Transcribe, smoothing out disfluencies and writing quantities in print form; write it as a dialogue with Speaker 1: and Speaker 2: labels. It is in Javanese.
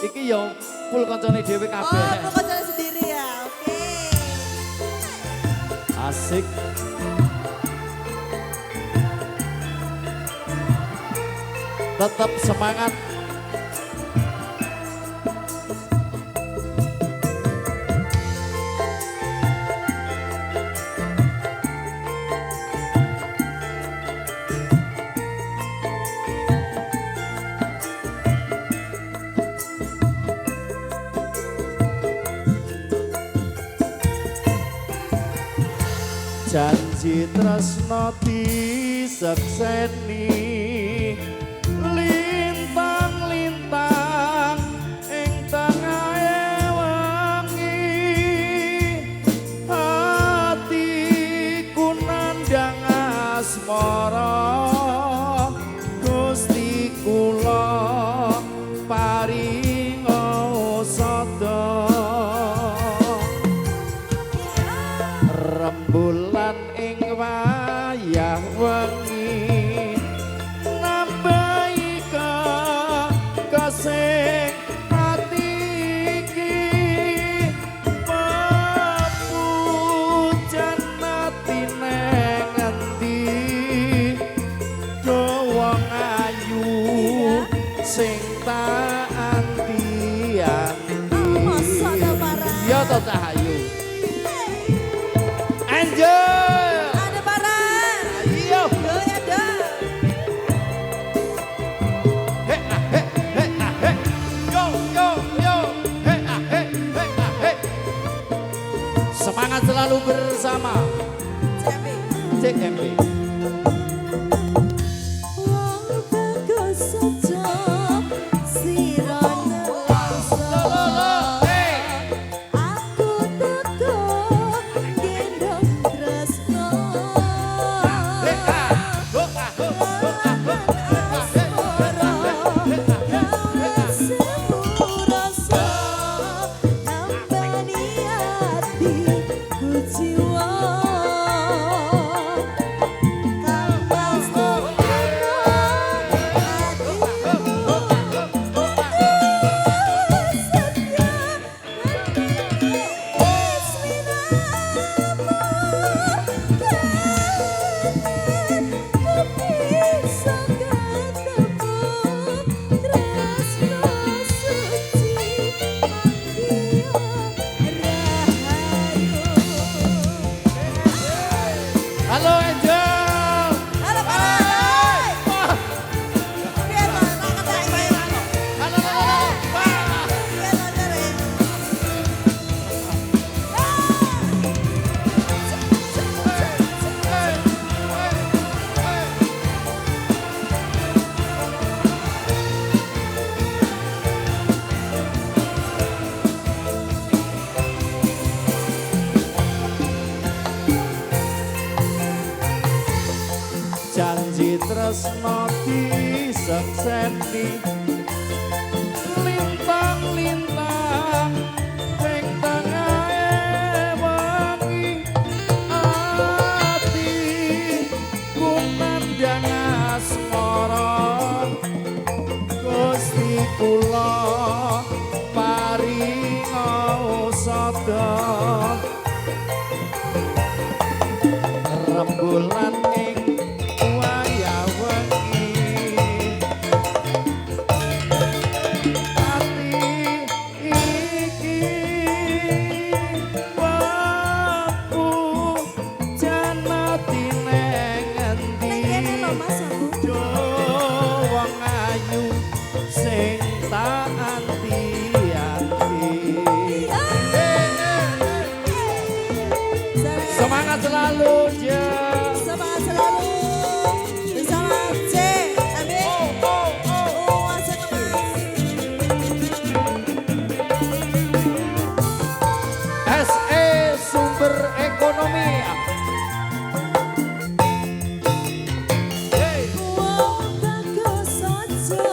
Speaker 1: Iki yo full koncone dhewe kabeh.
Speaker 2: Oh, full koncone sendiri ya. Oke.
Speaker 1: Asik. Tetap semangat. Janji tresno disekseni lintang-lintang ing tengahe wengi atiku nandhang asmara Gusti kula paringa sada rembulan ing wayah wengi nambahi kasih ati iki pepujan ati nang endi wong ayu sing tak anti-anti ya to Cahayu Angel
Speaker 2: ada barang.
Speaker 1: Ayo
Speaker 2: Yo ya dah.
Speaker 1: He he he he yo yo yo he he he semangat selalu bersama CMB Halo Angel.
Speaker 2: Halo Pak. Biar mana kata ini.
Speaker 1: Halo. Pak.
Speaker 2: Biar mana deh.
Speaker 1: Janji tresno disekseni lintang-lintang ing tengahe wengi ati kumandhang asmara Gusti kula paringa sada rembulan ing wayah wengi ati iki waku janati neng endi
Speaker 2: Kene lho Mas aku.
Speaker 1: yo wong ayu sing tak anti-anti semangat selalu ya.
Speaker 2: Semangat selalu bersama CMB. Asik Mas.
Speaker 1: SE Sumber Ekonomi.
Speaker 2: Wong bagus saja.